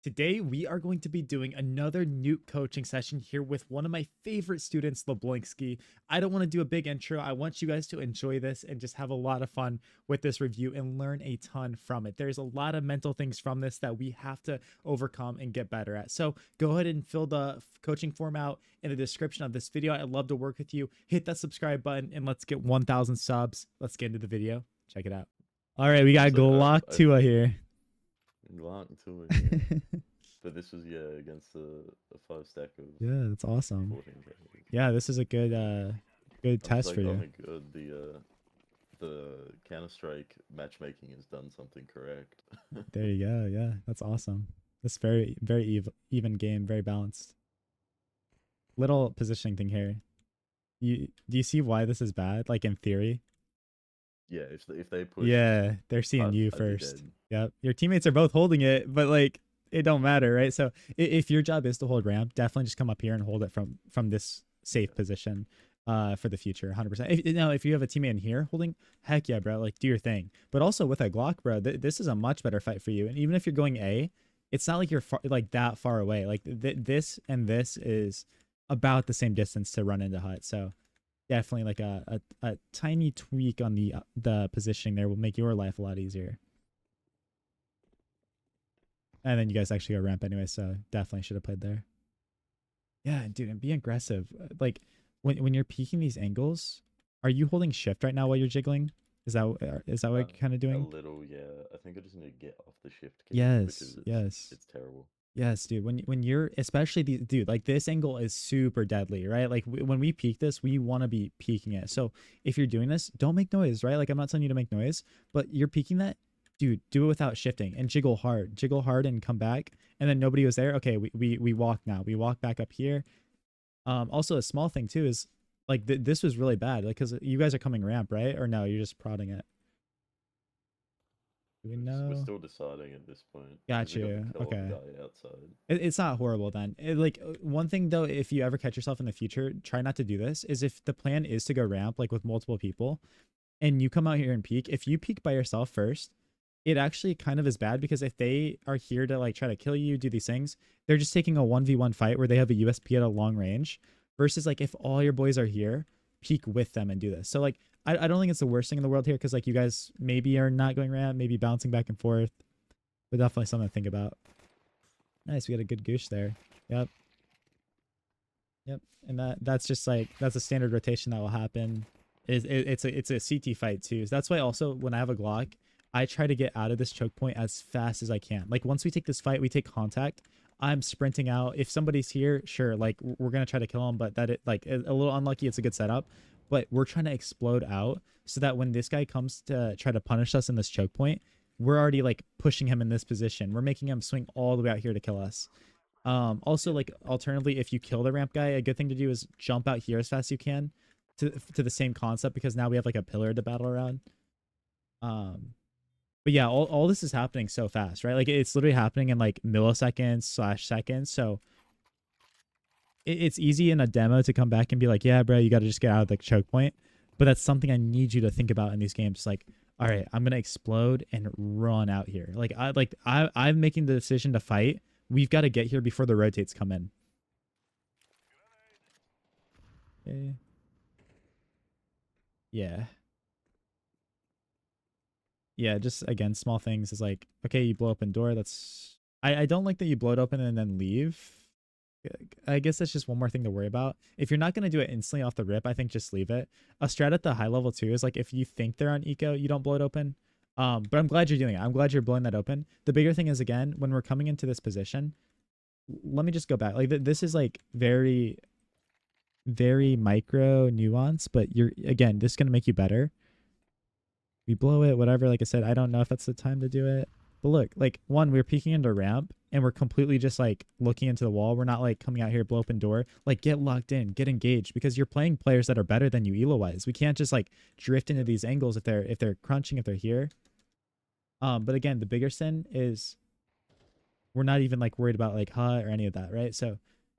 Today, we are going to be doing another Nuke coaching session here with one of my favorite students, Leblinski. I don't want to do a big intro. I want you guys to enjoy this and just have a lot of fun with this review and learn a ton from it. There's a lot of mental things from this that we have to overcome and get better at. So go ahead and fill the coaching form out in the description of this video. I'd love to work with you. Hit that subscribe button and let's get 1,000 subs. Let's get into the video. Check it out. All right, we got Glock Tua here. Glock to it, yeah. But this was against a 5-stack of that's awesome. 14. Yeah, this is a good test for you. Oh my god, the Counter-Strike matchmaking has done something correct. There you go. Yeah, that's awesome. This very even game, very balanced. Little positioning thing here. Do you see why this is bad? Like in theory. Yeah, if they push. Yeah, they're seeing you first. Yep, your teammates are both holding it, but like it don't matter, right? So if your job is to hold ramp, definitely just come up here and hold it from this safe position for the future, 100%. If you have a teammate in here holding, heck yeah, bro, like do your thing. But also with a Glock, bro, this is a much better fight for you. And even if you're going A, it's not like you're like that far away. Like this and this is about the same distance to run into hut. So definitely like a tiny tweak on the positioning there will make your life a lot easier. And then you guys actually go ramp anyway, so definitely should have played there. Yeah, dude, and be aggressive. Like when you're peeking these angles, are you holding shift right now while you're jiggling? Is that what you're kind of doing? A little, yeah. I think I just need to get off the shift key. Yes, it's terrible. Yes, dude. When you're especially dude, like this angle is super deadly, right? Like when we peek this, we want to be peeking it. So if you're doing this, don't make noise, right? Like I'm not telling you to make noise, but you're peeking that, dude. Do it without shifting and jiggle hard, and come back. And then nobody was there. Okay, we walk now. We walk back up here. Also a small thing too is like this was really bad, like because you guys are coming ramp, right? Or no, you're just prodding it. Do we know? We're still deciding at this point. Got you. Okay. Outside. It's not horrible then. Like one thing though, if you ever catch yourself in the future, try not to do this. Is if the plan is to go ramp like with multiple people, and you come out here and peek. If you peek by yourself first, it actually kind of is bad because if they are here to like try to kill you, do these things, they're just taking a 1v1 fight where they have a USP at a long range. Versus like if all your boys are here, peek with them and do this. So like I don't think it's the worst thing in the world here because like you guys maybe are not going ramp, maybe bouncing back and forth, but definitely something to think about. Nice, we got a good goosh there. Yep. And that's just like that's a standard rotation that will happen. It's a CT fight too. So that's why also when I have a Glock, I try to get out of this choke point as fast as I can. Like once we take this fight, we take contact. I'm sprinting out. If somebody's here, sure, like we're gonna try to kill him, but that it like a little unlucky. It's a good setup, but we're trying to explode out so that when this guy comes to try to punish us in this choke point, we're already like pushing him in this position. We're making him swing all the way out here to kill us. Also, like alternatively, if you kill the ramp guy, a good thing to do is jump out here as fast as you can to the same concept because now we have like a pillar to battle around. But yeah, all this is happening so fast, right? Like it's literally happening in like milliseconds/seconds. So it's easy in a demo to come back and be like, yeah, bro, you got to just get out of the choke point. But that's something I need you to think about in these games. Like, all right, I'm going to explode and run out here. I'm making the decision to fight. We've got to get here before the rotates come in. Okay. Yeah. Yeah, just again, small things is like, okay, you blow open door. I don't like that you blow it open and then leave. I guess that's just one more thing to worry about. If you're not going to do it instantly off the rip, I think just leave it. A strat at the high level too is like if you think they're on eco, you don't blow it open. But I'm glad you're doing it. I'm glad you're blowing that open. The bigger thing is, again, when we're coming into this position, let me just go back. Like this is like very, very micro nuance, but again, this is going to make you better. We blow it, whatever. Like I said, I don't know if that's the time to do it. But look, like one, we're peeking into ramp and we're completely just like looking into the wall. We're not like coming out here, blow open door. Like get locked in, get engaged because you're playing players that are better than you elo-wise. We can't just like drift into these angles if they're crunching, if they're here. But again, the bigger sin is we're not even like worried about like hut or any of that, right? So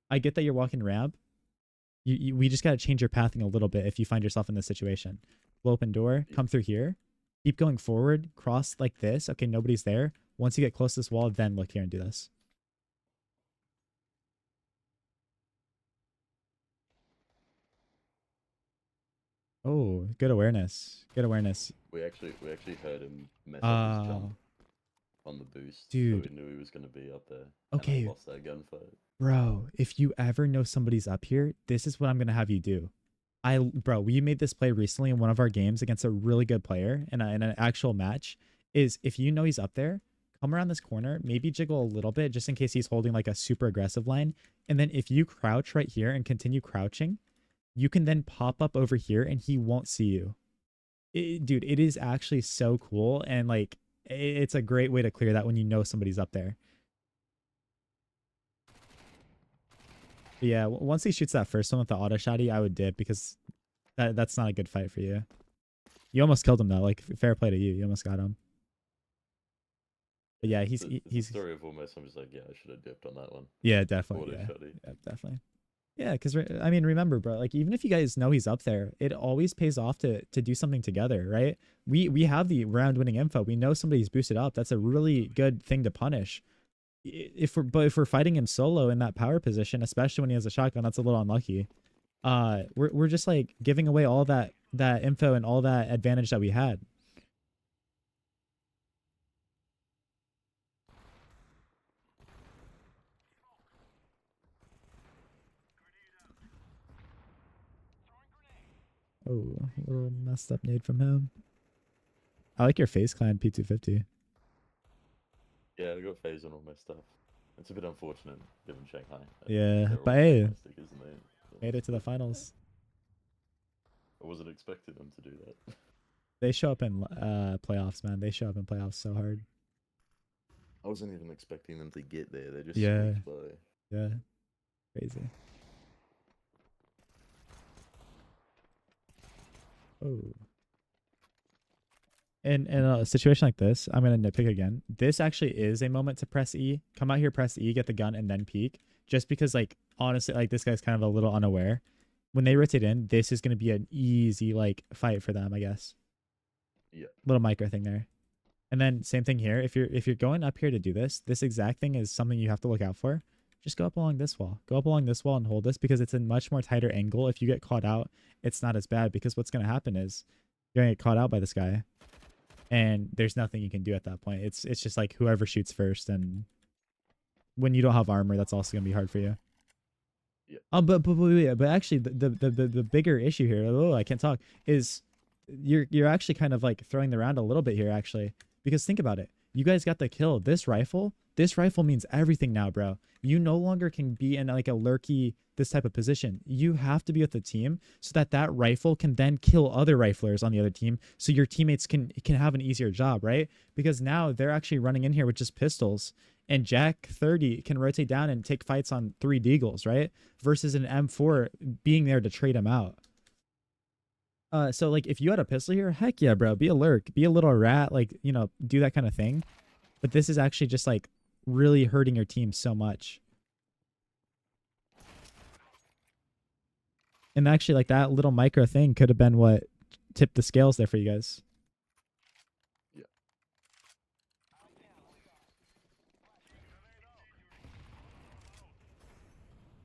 I get that you're walking ramp. We just got to change your pathing a little bit if you find yourself in this situation. Blow open door, come through here. Keep going forward, cross like this. Okay, nobody's there. Once you get close to this wall, then look here and do this. Oh, good awareness. Good awareness. We actually heard him mess up his jump Uh, on the boost, so we dude. knew he was gonna be up there, and I Okay, lost that gunfight. bro. If you ever know somebody's up here, this is what I'm gonna have you do. Bro, we made this play recently in one of our games against a really good player in an actual match. Is if you know he's up there, come around this corner, maybe jiggle a little bit just in case he's holding like a super aggressive line. And then if you crouch right here and continue crouching, you can then pop up over here and he won't see you. Dude, it is actually so cool. And like, it's a great way to clear that when you know somebody's up there. But yeah, once he shoots that first one with the auto shotty, I would dip because that's not a good fight for you. You almost killed him though. Like fair play to you. You almost got him. But Yeah, yeah, it's a he's story of almost. I'm just like, yeah, I should have dipped on that one. yeah, definitely. Auto Yeah. shotty. Yeah, definitely. Yeah, because I mean, remember, bro. Like, even if you guys know he's up there, it always pays off to do something together, right? We have the round winning info. We know somebody's boosted up. That's a really good thing to punish. If we're fighting him solo in that power position, especially when he has a shotgun, that's a little unlucky. We're just like giving away all that info and all that advantage that we had. Oh, a little messed up nade from him. I like your face clan P250. Yeah, I got phase on all my stuff. It's a bit unfortunate given Shanghai. Yeah, They're but all hey, Shanghai stickers, and they made it to the finals. I wasn't expecting them to do that. They show up in playoffs, man. They show up in playoffs so hard. I wasn't even expecting them to get there. They just Yeah, squeaked by. yeah, crazy. Oh, in a situation like this, I'm gonna nitpick again. This actually is a moment to press E. Come out here, press E, get the gun, and then peek. Just because, like, honestly, like this guy's kind of a little unaware. When they rotate in, this is gonna be an easy like fight for them, I guess. Yeah, Little micro thing there. And then same thing here. If you're going up here to do this, this exact thing is something you have to look out for. Just go up along this wall. Go up along this wall and hold this because it's a much more tighter angle. If you get caught out, it's not as bad because what's going to happen is you're going to get caught out by this guy and there's nothing you can do at that point. It's just like whoever shoots first, and when you don't have armor, that's also going to be hard for you. yeah. But actually the bigger issue here, oh, I can't talk, is you're actually kind of like throwing the round a little bit here actually, because think about it. You guys got the kill. This rifle means everything now, bro. You no longer can be in like a lurky this type of position. You have to be with the team so that that rifle can then kill other riflers on the other team, so your teammates can have an easier job, right? Because now they're actually running in here with just pistols, and Jack 30 can rotate down and take fights on 3 deagles, right? Versus an M4 being there to trade him out. So like if you had a pistol here, heck yeah, bro, be a lurk, be a little rat, like, you know, do that kind of thing. But this is actually just like really hurting your team so much. And actually, like that little micro thing could have been what tipped the scales there for you guys. Yeah.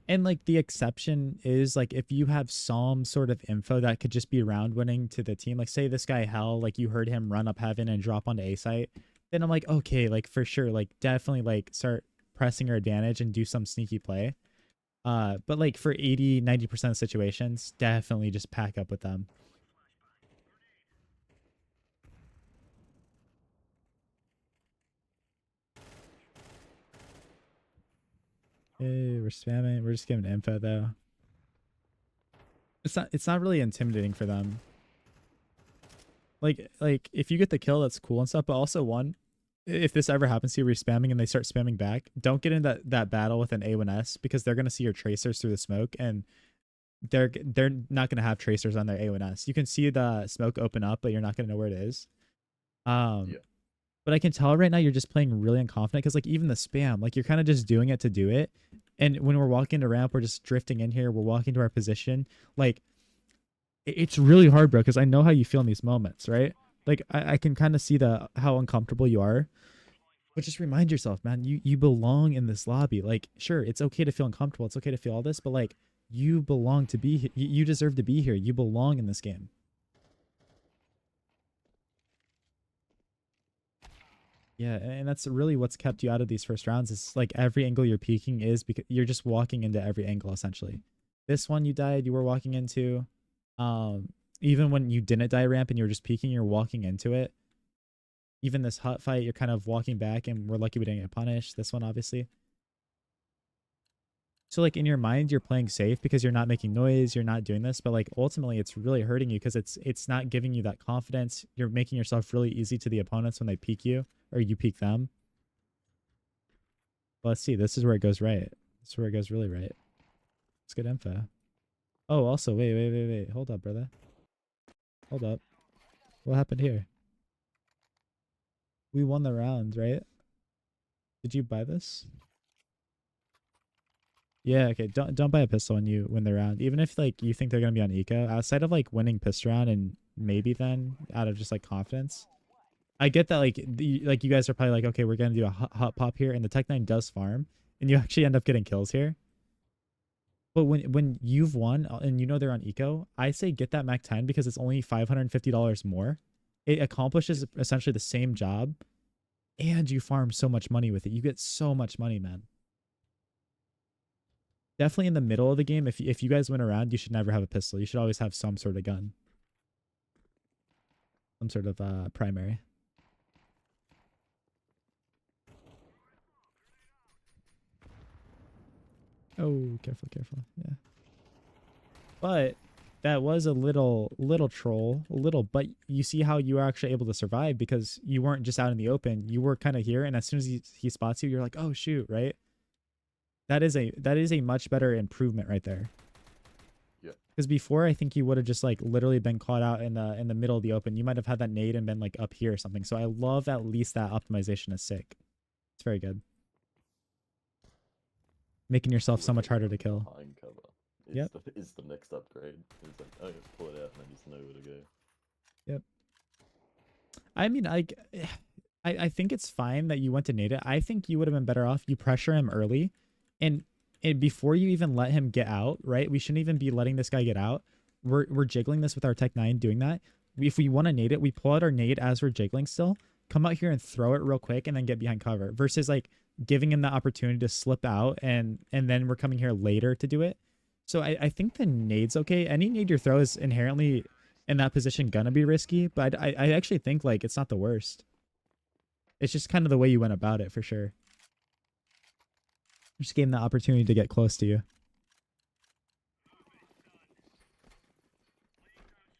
And like the exception is like if you have some sort of info that could just be round winning to the team, like say this guy Hell, like you heard him run up heaven and drop onto A site, then I'm like, okay, like for sure, like definitely like start pressing your advantage and do some sneaky play. But like for 80-90% of situations, definitely just pack up with them. Hey, we're spamming. We're just giving info though. It's not really intimidating for them. Like if you get the kill, that's cool and stuff. But also one, if this ever happens to you, where you're spamming and they start spamming back, don't get in that battle with an A1S because they're gonna see your tracers through the smoke, and they're not gonna have tracers on their A1S. You can see the smoke open up, but you're not gonna know where it is. Um, Yeah. but I can tell right now you're just playing really unconfident because like even the spam, like you're kind of just doing it to do it. And when we're walking to ramp, we're just drifting in here. We're walking to our position. Like it's really hard, bro, because I know how you feel in these moments, right? Like I can kind of see the how uncomfortable you are. But just remind yourself, man, you belong in this lobby. Like, sure, it's okay to feel uncomfortable. It's okay to feel all this, but like you belong to be here. You deserve to be here. You belong in this game. Yeah, and that's really what's kept you out of these first rounds. Is like every angle you're peeking is because you're just walking into every angle essentially. This one you died, you were walking into. Um, Even when you didn't die ramp and you were just peeking, you're walking into it. Even this hot fight, you're kind of walking back, and we're lucky we didn't get punished. This one, obviously. So like in your mind, you're playing safe because you're not making noise, you're not doing this, but like ultimately, it's really hurting you because it's not giving you that confidence. You're making yourself really easy to the opponents when they peek you or you peek them. But let's see. This is where it goes right. This is where it goes really right. It's good info. Oh, also, wait. Hold up, brother. Hold up. What happened here? We won the round, right? Did you buy this? Yeah, okay. Don't buy a pistol when you win the round. Even if like you think they're gonna be on eco, outside of like winning pistol round and maybe then out of just like confidence. I get that like you guys are probably like, okay, we're gonna do a hot pop here, and the Tech 9 does farm, and you actually end up getting kills here. But when you've won and you know they're on eco, I say get that Mac 10 because it's only $550 more. It accomplishes essentially the same job, and you farm so much money with it. You get so much money, man. Definitely in the middle of the game, if you guys win around, you should never have a pistol. You should always have some sort of gun, some sort of primary. Oh, careful. Yeah. But that was a little troll, a little, but you see how you were actually able to survive because you weren't just out in the open. You were kind of here, and as soon as he spots you, you're like, oh shoot, right? That is a much better improvement right there. Yeah. Because before, I think you would have just like literally been caught out in the middle of the open. You might have had that nade and been like up here or something. So I love at least that optimization is sick. It's very good. Making yourself so much Always harder to running kill. behind cover Yep. is the next upgrade. It's like, oh, just pull it out and I just know where to go. Yep. I mean, I think it's fine that you went to nade it. I think you would have been better off. You pressure him early, and before you even let him get out, right? We shouldn't even be letting this guy get out. We're jiggling this with our Tech 9 doing that. If we want to nade it, we pull out our nade as we're jiggling still, come out here and throw it real quick, and then get behind cover. Versus like giving him the opportunity to slip out, and then we're coming here later to do it. So I think the nade's okay. Any nade you throw is inherently in that position gonna be risky, but I actually think like it's not the worst. It's just kind of the way you went about it for sure. Just gave him the opportunity to get close to you.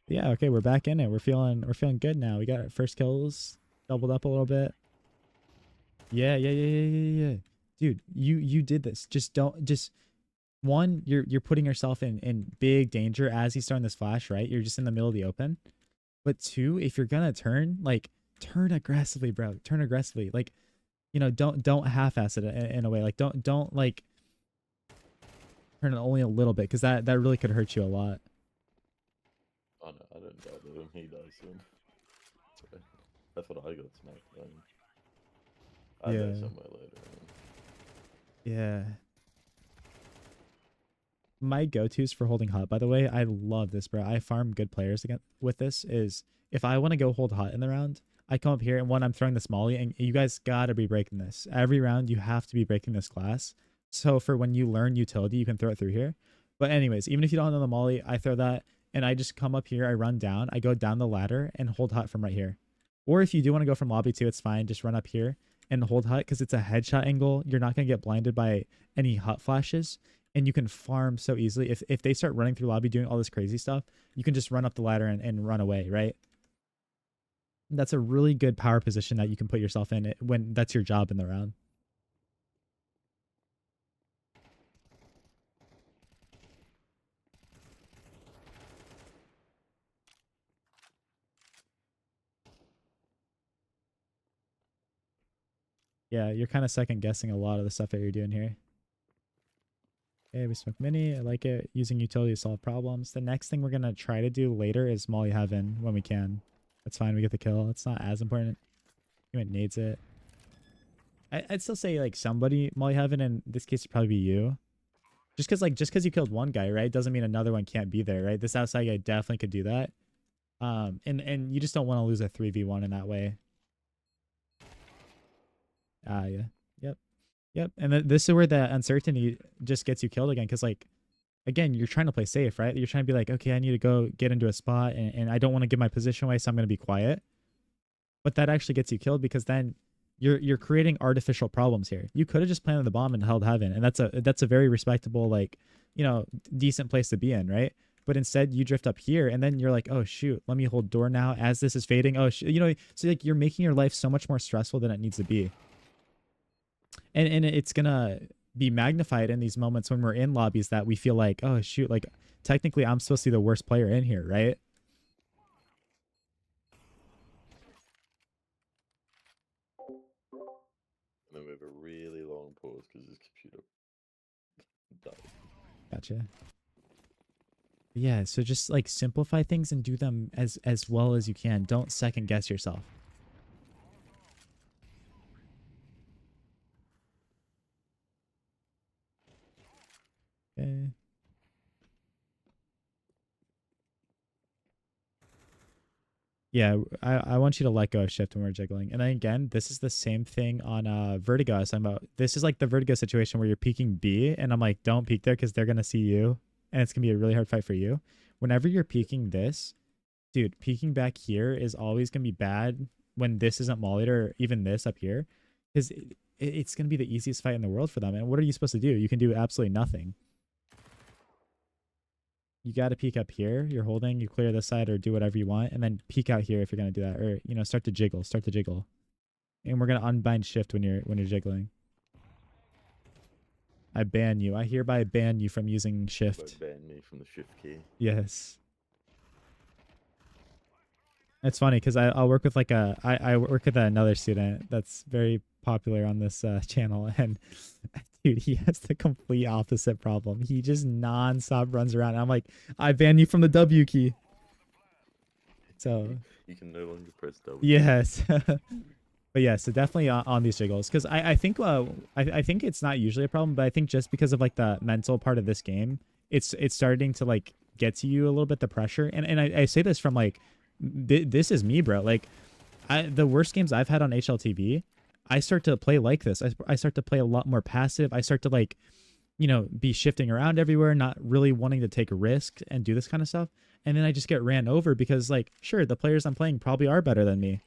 But yeah, okay, we're back in it. We're feeling good now. We got our first kills, doubled up a little bit. Yeah. Dude, you did this. Just one, you're putting yourself in big danger as he's starting this flash, right? You're just in the middle of the open. But two, if you're gonna turn, like turn aggressively, bro. Turn aggressively. Like, don't half-ass it in a way. Like don't like turn it only a little bit because that really could hurt you a lot. Oh no, I don't die to him. He dies soon. That's what I got smacked. I die Yeah. somewhere later. Yeah. My go-tos for holding hot, by the way, I love this, bro. I farm good players again with this is if I want to go hold hot in the round, I come up here and one, I'm throwing this molly, and you guys gotta be breaking this. Every round you have to be breaking this class. So for when you learn utility, you can throw it through here. But anyways, even if you don't know the molly, I throw that and I just come up here, I run down, I go down the ladder and hold hot from right here. Or if you do want to go from lobby 2, it's fine. Just run up here and hold hot because it's a headshot angle. You're not gonna get blinded by any hot flashes, and you can farm so easily. If they start running through lobby doing all this crazy stuff, you can just run up the ladder and run away, right? That's a really good power position that you can put yourself in when that's your job in the round. Yeah, you're kind of second guessing a lot of the stuff that you're doing here. Okay, we smoke mini. I like it. Using utility to solve problems. The next thing we're going to try to do later is Molly Heaven when we can. That's fine. We get the kill. It's not as important. He needs it. I'd still say like somebody Molly Heaven, in this case it'd probably be you. Just because you killed one guy, right? Doesn't mean another one can't be there, right? This outside guy definitely could do that. And you just don't want to lose a 3v1 in that way. Yeah. Yep. Yep. And this is where the uncertainty just gets you killed again. Cause like, again, you're trying to play safe, right? You're trying to be like, okay, I need to go get into a spot and I don't want to give my position away. So I'm going to be quiet. But that actually gets you killed because then you're creating artificial problems here. You could have just planted the bomb and held heaven. And that's a very respectable, like, decent place to be in, right? But instead you drift up here and then you're like, oh shoot, let me hold door now as this is fading. Oh, so like you're making your life so much more stressful than it needs to be. And it's gonna be magnified in these moments when we're in lobbies that we feel like, oh shoot, like technically I'm supposed to be the worst player in here, right? And then we have a really long pause because his computer died. Gotcha. Yeah, so just like simplify things and do them as well as you can. Don't second guess yourself. Okay. Yeah, I want you to let go of shift when we're jiggling. And then again, this is the same thing on Vertigo I was talking about. This is like the Vertigo situation where you're peeking B and I'm like, don't peek there because they're gonna see you and it's gonna be a really hard fight for you. Whenever you're peeking this, dude, peeking back here is always gonna be bad when this isn't mollied or even this up here. Because it's gonna be the easiest fight in the world for them. And what are you supposed to do? You can do absolutely nothing. You got to peek up here. You're holding, you clear this side or do whatever you want, and then peek out here if you're gonna do that, or start to jiggle, and we're gonna unbind shift when you're jiggling. I ban you. I hereby ban you from using shift. Ban me from the shift key. Yes. It's funny because I'll work with like I work with another student that's very popular on this channel, and dude, he has the complete opposite problem. He just nonstop runs around. And I'm like, I ban you from the W key. So you can no longer press W. Yes. But yeah, so definitely on these jiggles, because I think I think it's not usually a problem, but I think just because of like the mental part of this game, it's starting to like get to you a little bit, the pressure. And I say this from like this is me, bro. Like the worst games I've had on HLTV, I start to play like this. I start to play a lot more passive. I start to like, be shifting around everywhere, not really wanting to take risks and do this kind of stuff. And then I just get ran over because like, sure, the players I'm playing probably are better than me.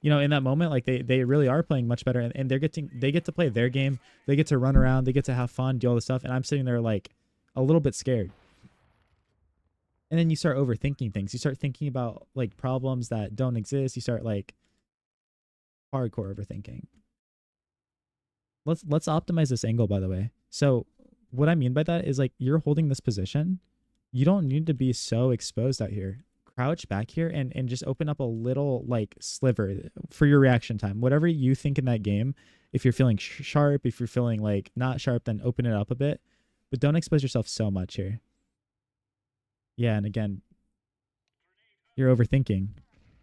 In that moment, like they really are playing much better, and they get to play their game. They get to run around. They get to have fun, do all this stuff. And I'm sitting there like a little bit scared. And then you start overthinking things. You start thinking about like problems that don't exist. You start like hardcore overthinking. Let's optimize this angle, by the way. So what I mean by that is like you're holding this position. You don't need to be so exposed out here. Crouch back here and just open up a little like sliver for your reaction time. Whatever you think in that game. If you're feeling sharp, if you're feeling like not sharp, then open it up a bit. But don't expose yourself so much here. Yeah, and again, you're overthinking.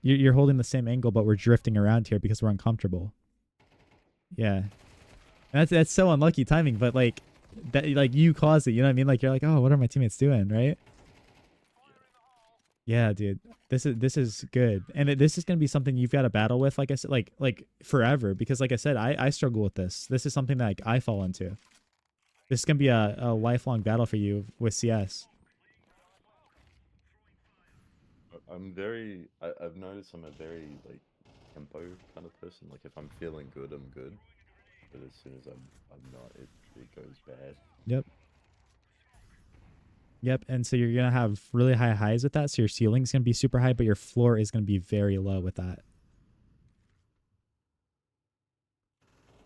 You're holding the same angle, but we're drifting around here because we're uncomfortable. Yeah. And that's so unlucky timing, but like that, like you caused it, you know what I mean? Like you're like, oh, what are my teammates doing, right? Yeah, dude. This is good. And this is gonna be something you've got to battle with, like I said, like forever. Because like I said, I struggle with this. This is something that like, I fall into. This is gonna be a lifelong battle for you with CS. I've noticed I'm a very like tempo kind of person. Like if I'm feeling good, I'm good. But as soon as I'm not, it goes bad. Yep. Yep. And so you're gonna have really high highs with that. So your ceiling's gonna be super high, but your floor is gonna be very low with that.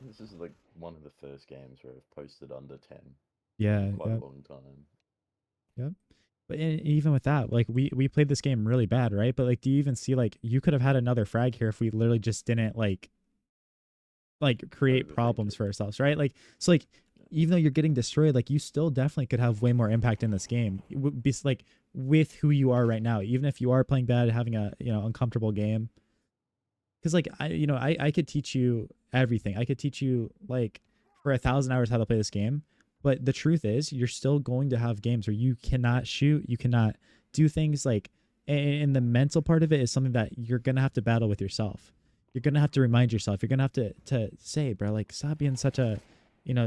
This is like one of the first games where I've posted under 10 Yeah. in quite Yep. a long time. Yep. But even with that, like we played this game really bad, right? But like, do you even see like you could have had another frag here if we literally just didn't like create problems for ourselves, right? Like, so like, even though you're getting destroyed, like you still definitely could have way more impact in this game. It would be like with who you are right now, even if you are playing bad, having a uncomfortable game. Because like I could teach you everything. I could teach you like for 1,000 hours how to play this game. But the truth is, you're still going to have games where you cannot shoot, you cannot do things like, and the mental part of it is something that you're gonna have to battle with yourself. you're gonna have to remind yourself. You're gonna have to say, bro, like stop being such a,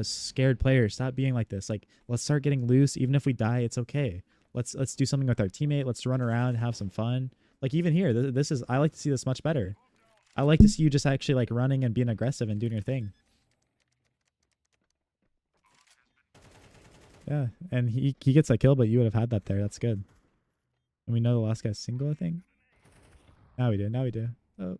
scared player. Stop being like this. Like let's start getting loose. Even if we die, it's okay. Let's do something with our teammate. Let's run around, have some fun. Like even here, this is I like to see this much better. I like to see you just actually like running and being aggressive and doing your thing. Yeah, and he gets that kill, but you would have had that there. That's good. And we know the last guy's single, I think. Now we do. Now we do. Oh,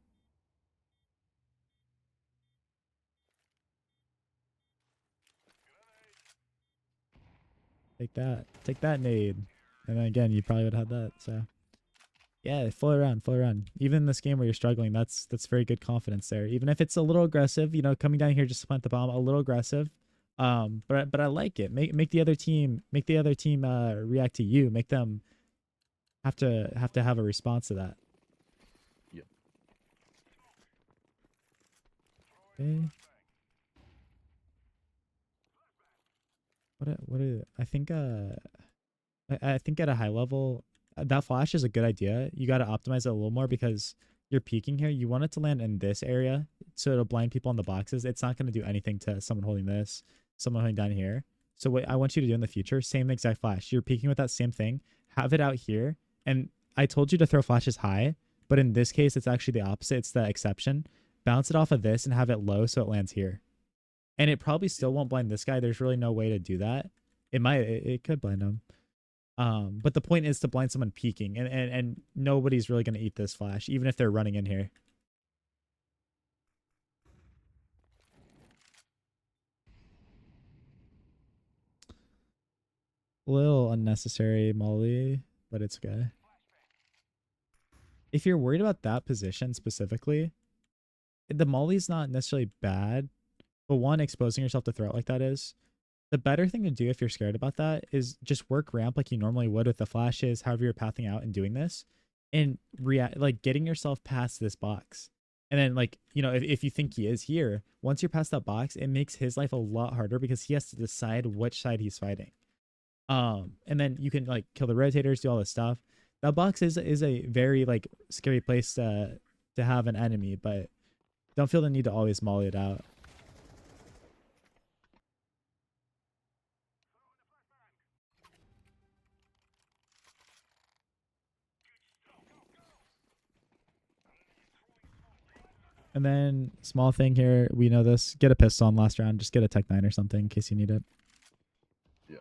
take that. Take that nade. And then again, you probably would have had that. So yeah, full around, full around. Even in this game where you're struggling, that's very good confidence there. Even if it's a little aggressive, coming down here just to plant the bomb, a little aggressive. But I like it. Make the other team react to you. Make them have to have a response to that. Yeah. Okay. I think I think at a high level, that flash is a good idea. You got to optimize it a little more because you're peeking here. You want it to land in this area so it'll blind people on the boxes. It's not going to do anything to someone holding this, someone holding down here. So what I want you to do in the future, same exact flash. You're peeking with that same thing. Have it out here. And I told you to throw flashes high, but in this case, it's actually the opposite. It's the exception. Bounce it off of this and have it low so it lands here. And it probably still won't blind this guy. There's really no way to do that. It could blind him. But the point is to blind someone peeking, and nobody's really gonna eat this flash, even if they're running in here. A little unnecessary molly, but it's okay. If you're worried about that position specifically, the molly's not necessarily bad, but one, exposing yourself to throw it like that is. The better thing to do if you're scared about that is just work ramp like you normally would with the flashes, however you're pathing out and doing this, and react like getting yourself past this box. And then like, if you think he is here, once you're past that box, it makes his life a lot harder because he has to decide which side he's fighting. And then you can like kill the rotators, do all this stuff. That box is a very like scary place to have an enemy, but don't feel the need to always molly it out. And then small thing here, we know this. Get a pistol on last round. Just get a Tech 9 or something in case you need it. Yeah.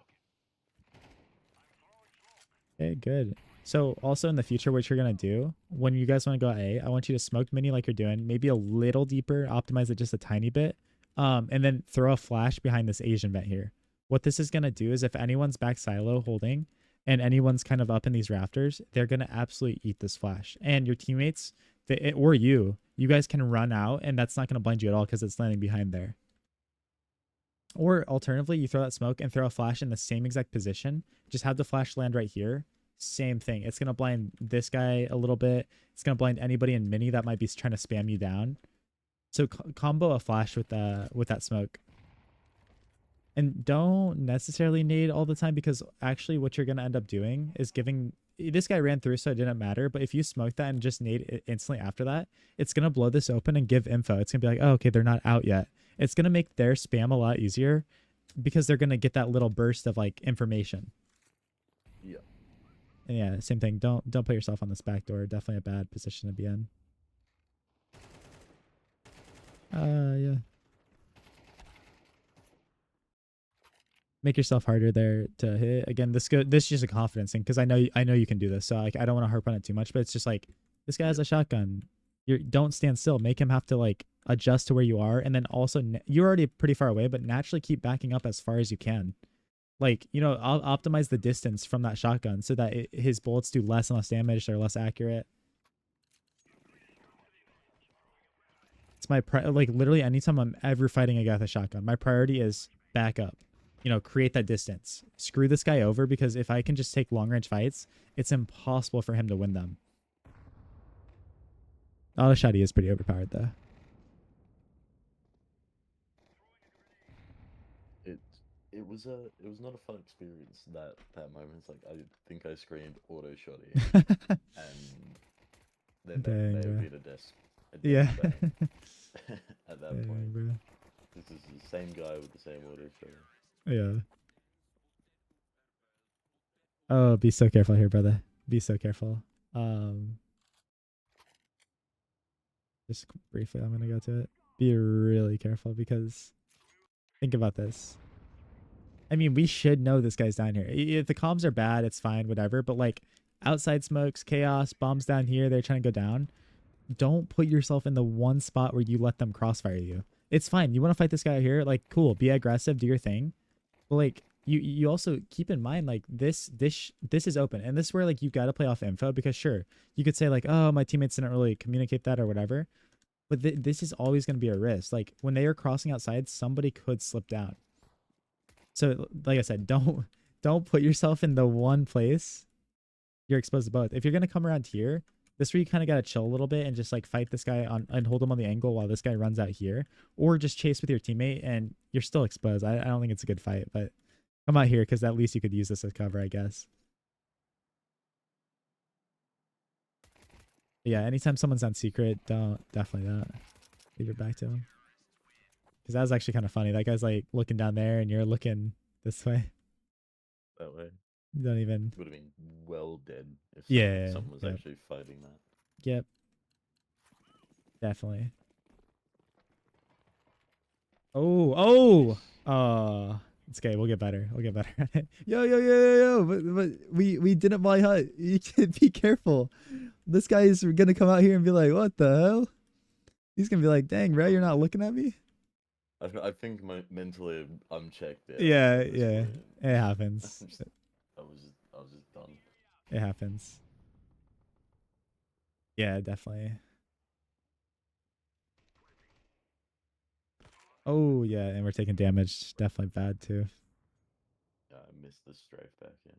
Okay, good. So also in the future, what you're gonna do when you guys want to go A, I want you to smoke mini like you're doing, maybe a little deeper, optimize it just a tiny bit, and then throw a flash behind this Asian vent here. What this is gonna do is if anyone's back silo holding and anyone's kind of up in these rafters, they're gonna absolutely eat this flash. And your teammates, or you guys can run out, and that's not gonna blind you at all because it's landing behind there. Or alternatively, you throw that smoke and throw a flash in the same exact position. Just have the flash land right here. Same thing. It's gonna blind this guy a little bit. It's gonna blind anybody in mini that might be trying to spam you down. So combo a flash with that smoke. And don't necessarily nade all the time because actually what you're gonna end up doing is giving this guy ran through so it didn't matter. But if you smoke that and just nade it instantly after that, it's gonna blow this open and give info. It's gonna be like, oh, okay, they're not out yet. It's gonna make their spam a lot easier because they're gonna get that little burst of like information. Yeah. And yeah, same thing. Don't put yourself on this back door. Definitely a bad position to be in. Yeah. Make yourself harder there to hit. Again, this is just a confidence thing because I know you can do this. So like I don't want to harp on it too much, but it's just like this guy has a shotgun. Don't stand still. Make him have to like adjust to where you are, and then also you're already pretty far away, but naturally keep backing up as far as you can. Like I'll optimize the distance from that shotgun so that his bullets do less and less damage. They're less accurate. It's my like literally anytime I'm ever fighting a guy with a shotgun, my priority is back up. Create that distance. Screw this guy over because if I can just take long range fights, it's impossible for him to win them. Auto shotty is pretty overpowered though. It it was not a fun experience that moment. It's like I think I screamed auto shotty and then Dang, they bro. would be at a desk a Yeah. dead bang at that Yeah, point. bro. This is the same guy with the same order, so Yeah. Oh, be so careful here, brother. Be so careful. Um, just briefly, I'm gonna go to it. Be really careful because think about this. I mean, we should know this guy's down here. If the comms are bad, it's fine, whatever. But like outside smokes, chaos, bombs down here, they're trying to go down. Don't put yourself in the one spot where you let them crossfire you. It's fine. You want to fight this guy out here? Like, cool. Be aggressive. Do your thing. But like, you also keep in mind like this is open, and this is where like you got to play off info because sure you could say like, oh, my teammates didn't really communicate that or whatever. But this is always going to be a risk. Like when they are crossing outside, somebody could slip down. So like I said, don't put yourself in the one place you're exposed to both. If you're gonna come around here, this is where you kind of gotta chill a little bit and just like fight this guy on and hold him on the angle while this guy runs out here, or just chase with your teammate and you're still exposed. I don't think it's a good fight, but come out here because at least you could use this as cover, I guess. But yeah, anytime someone's on secret, definitely don't leave it back to him because that was actually kind of funny. That guy's like looking down there and you're looking this way. that way. You don't even. Would have been well dead if Yeah. someone was Yep. actually fighting that. Yep. Definitely. It's okay. We'll get better. We'll get better. Yo. But we didn't buy hut. You can be careful. This guy is gonna come out here and be like, "What the hell?" He's gonna be like, "Dang, bro, you're not looking at me." I think mentally I'm checked out. Yeah, At this yeah. point. It happens. I was just done. It happens. Yeah, definitely. Oh yeah, and we're taking damage. Definitely bad too. Yeah, I missed the strafe back in.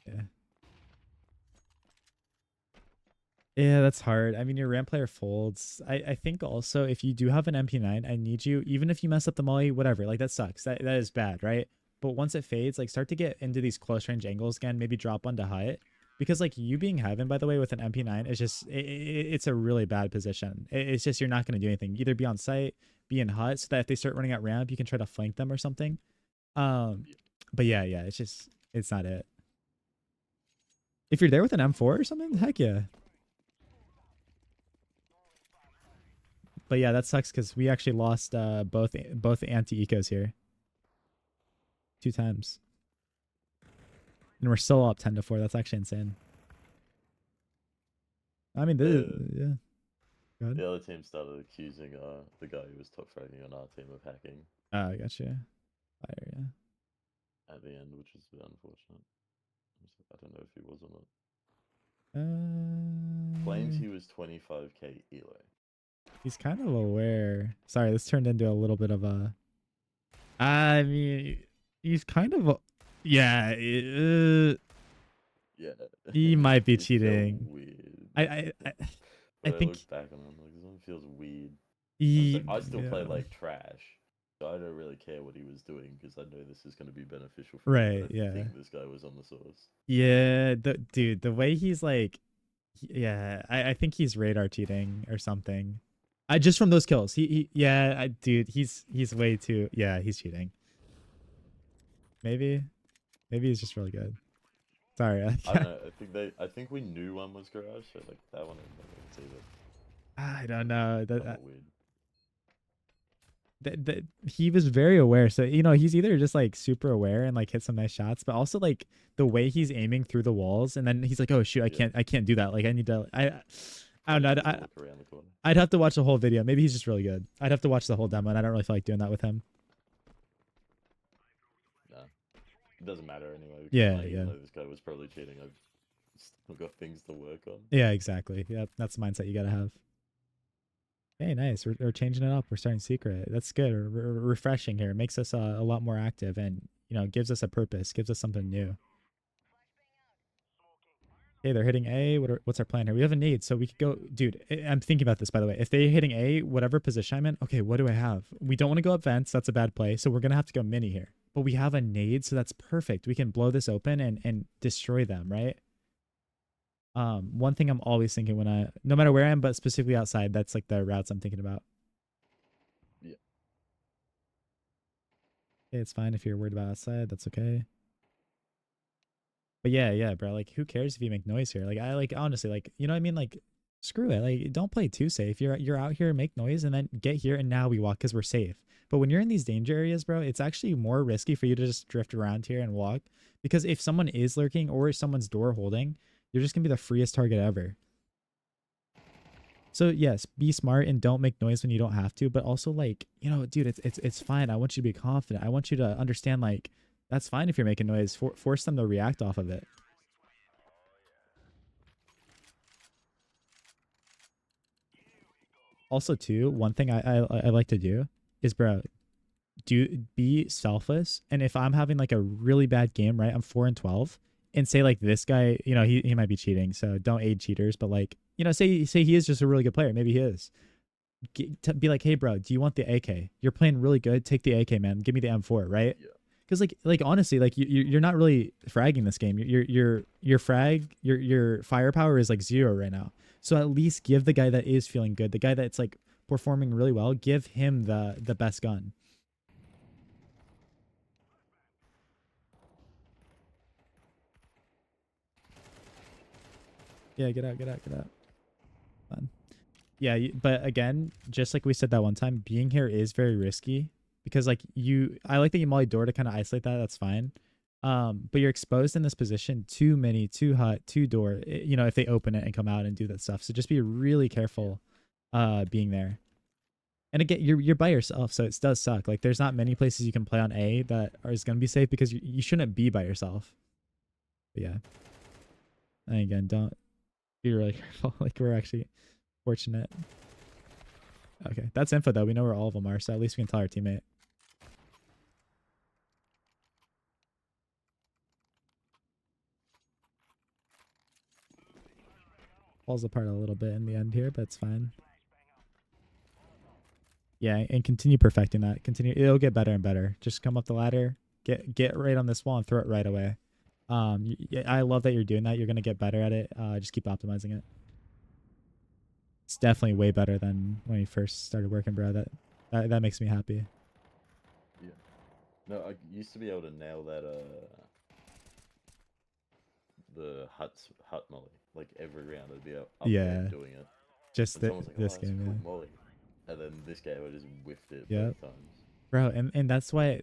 Yeah. Yeah, that's hard. I mean, your ramp player folds. I think also if you do have an MP9, I need you, even if you mess up the molly, whatever, like that sucks. That is bad, right? But once it fades, like start to get into these close range angles again, maybe drop onto hut. Because like you being heaven, by the way, with an MP9 is just it's a really bad position. It's just you're not going to do anything. Either be on site, be in hut, so that if they start running out ramp, you can try to flank them or something. Yeah. But yeah, it's not it. If you're there with an M4 or something, heck yeah. But yeah, that sucks because we actually lost both anti-ecos here 2 times, and we're still up 10-4. That's actually insane. I mean, this yeah. Go ahead. The other team started accusing the guy who was top fragging on our team of hacking Oh, I gotcha. Fire, yeah. at the end, which is a bit unfortunate. I don't know if he was or not. Claims he was 25k elo. He's kind of aware. Sorry, this turned into a little bit of a. I mean, he's kind of. Yeah. Yeah. He might be It felt cheating. weird. I But I think. look back and I'm like, this one feels weird. He, I still play yeah. like trash, so I don't really care what he was doing because I know this is going to be beneficial for me. Right. I Yeah. think this guy was on the source. Yeah. Dude, the way he's like. Yeah, I think he's radar cheating or something. I just from those kills. Dude, he's way too. Yeah, he's cheating. Maybe he's just really good. Sorry. I don't know. I think we knew one was garage, so like that one I didn't see that. I don't know. Weird. He was very aware. So he's either just like super aware and like hit some nice shots, but also like the way he's aiming through the walls, and then he's like, "Oh shoot, I can't do that. Like I need to. I don't know. Walk around the corner. I'd have to watch the whole video. Maybe he's just really good. I'd have to watch the whole demo, and I don't really feel like doing that with him. Nah, it doesn't matter anyway. Yeah, like, yeah. even though this guy was probably cheating, I've still got things to work on. Yeah, exactly. Yeah, that's the mindset you gotta have. Hey, nice. We're changing it up. We're starting secret. That's good. We're refreshing here. It makes us a lot more active, and gives us a purpose. Gives us something new. Okay, they're hitting A. What's our plan here? We have a nade, so we could go. Dude, I'm thinking about this, by the way. If they're hitting A, whatever position I'm in, okay, what do I have? We don't want to go up vents. That's a bad play. So we're going to have to go mini here. But we have a nade, so that's perfect. We can blow this open and destroy them, right? One thing I'm always thinking when no matter where I am, but specifically outside, that's like the routes I'm thinking about. Yeah. Okay, it's fine if you're worried about outside. That's okay. But yeah, bro. Like, who cares if you make noise here? Like, I like honestly, like, you know what I mean? Like, screw it. Like, don't play too safe. You're out here, make noise, and then get here, and now we walk because we're safe. But when you're in these danger areas, bro, it's actually more risky for you to just drift around here and walk because if someone is lurking or if someone's door holding, you're just gonna be the freest target ever. So yes, be smart and don't make noise when you don't have to, but also like, you know, dude, it's fine. I want you to be confident. I want you to understand like that's fine if you're making noise. Force them to react off of it. Also, too, one thing I like to do is, bro, be selfless. And if I'm having like a really bad game, right? I'm 4-12, and say like this guy, you know, he might be cheating, so don't aid cheaters. But like, you know, say he is just a really good player. Maybe he is. Be like, hey, bro, do you want the AK? You're playing really good. Take the AK, man. Give me the M4, right? Yeah. Because like honestly, like you're not really fragging this game. Your firepower is like 0 right now. So at least give the guy that is feeling good, the guy that's like performing really well, give him the best gun. Yeah, get out. Fun. Yeah, but again, just like we said that one time, being here is very risky because like I like that you molly door to kind of isolate that. That's fine. But you're exposed in this position. Too many, too hot, too door. You know, if they open it and come out and do that stuff. So just be really careful, being there. And again, you're by yourself, so it does suck. Like there's not many places you can play on A that is gonna be safe because you shouldn't be by yourself. But yeah, and again, don't be really careful. Like we're actually fortunate. Okay, that's info though. We know where all of them are, so at least we can tell our teammate. Falls apart a little bit in the end here, but it's fine. Yeah, and continue perfecting that. Continue. It'll get better and better. Just come up the ladder, get right on this wall, and throw it right away. I love that you're doing that. You're gonna get better at it. Just keep optimizing it. It's definitely way better than when you first started working, bro. That makes me happy. Yeah. No, I used to be able to nail that the hut molly. Like every round I'd be up there Yeah, doing it. just And someone's like, oh, this that's a game, cool yeah. molly. And then this game I just whiffed it Yeah, both times. bro, and that's why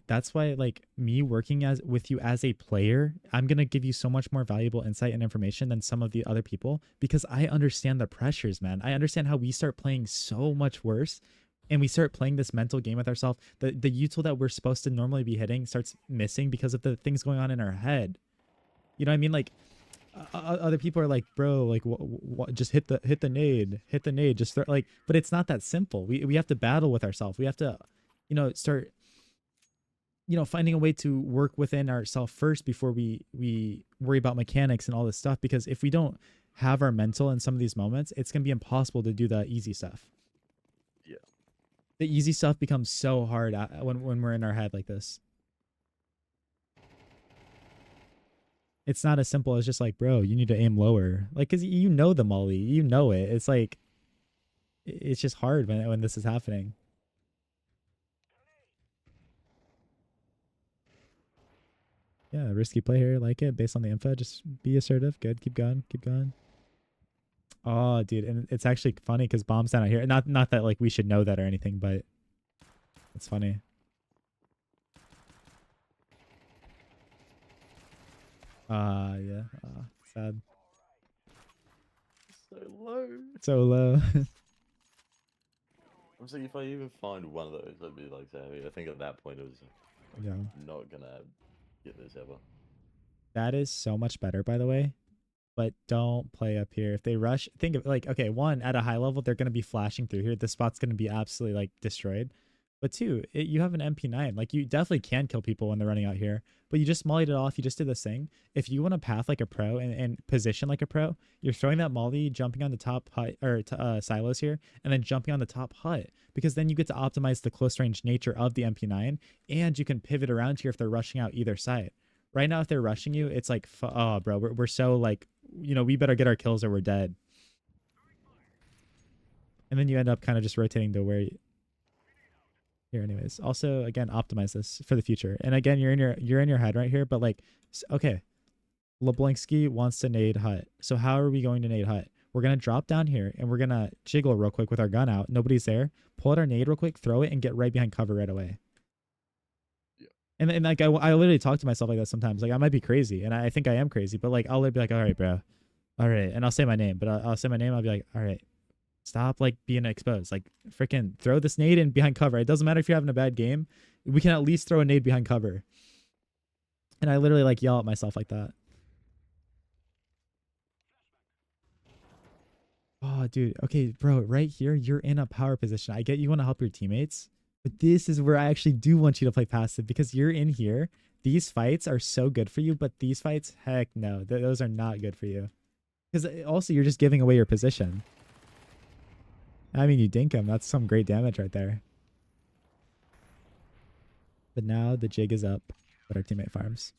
like me working as with you as a player, I'm gonna give you so much more valuable insight and information than some of the other people because I understand the pressures, man. I understand how we start playing so much worse and we start playing this mental game with ourselves. The util that we're supposed to normally be hitting starts missing because of the things going on in our head. You know what I mean? Like other people are like, bro, like just hit the nade, just start like, but it's not that simple. We have to battle with ourselves. We have to, you know, start, you know, finding a way to work within ourselves first before we worry about mechanics and all this stuff. Because if we don't have our mental in some of these moments, it's gonna be impossible to do the easy stuff. Yeah. The easy stuff becomes so hard when we're in our head like this. It's not as simple as just like, bro, you need to aim lower. Like, cause you know the molly, you know it. It's like it's just hard when this is happening. Yeah, risky play here, like it based on the info. Just be assertive. Good, keep going, keep going. Oh, dude, and it's actually funny because bombs down out here. Not that like we should know that or anything, but it's funny. Yeah, sad. So low. So low. I'm saying if I even find one of those, I'd be like so happy. I think at that point it was like, Yeah, I'm not gonna get this ever. that is so much better, by the way. But don't play up here. If they rush, think of like, okay, one, at a high level, they're going to be flashing through here. The spot's going to be absolutely like destroyed. But two, you have an MP9. Like you definitely can kill people when they're running out here, but you just mollied it off. You just did this thing. If you want to path like a pro and position like a pro, you're throwing that molly, jumping on the top hut or silos here, and then jumping on the top hut because then you get to optimize the close range nature of the MP9 and you can pivot around here if they're rushing out either side. Right now, if they're rushing you, it's like, oh, bro, we're so like you know, we better get our kills or we're dead. And then you end up kind of just rotating to where here anyways. Also, again, optimize this for the future. And again, you're in your head right here, but like, okay, Leblinski wants to nade hut. So how are we going to nade hut? We're going to drop down here and we're going to jiggle real quick with our gun out. Nobody's there. Pull out our nade real quick, throw it, and get right behind cover right away. Yeah. And like, I literally talk to myself like that sometimes. Like, I might be crazy, and I think I am crazy, but like, I'll be like, all right, bro. All right. And I'll say my name, but I'll say my name. I'll be like, all right, stop like being exposed. Like, freaking throw this nade in behind cover. It doesn't matter if you're having a bad game. We can at least throw a nade behind cover. And I literally like yell at myself like that. Oh, dude. Okay, bro, right here, you're in a power position. I get you want to help your teammates, but this is where I actually do want you to play passive because you're in here. These fights are so good for you, but these fights, heck no, those are not good for you. Because also, you're just giving away your position. I mean, you dink him. That's some great damage right there. But now the jig is up, but our teammate farms.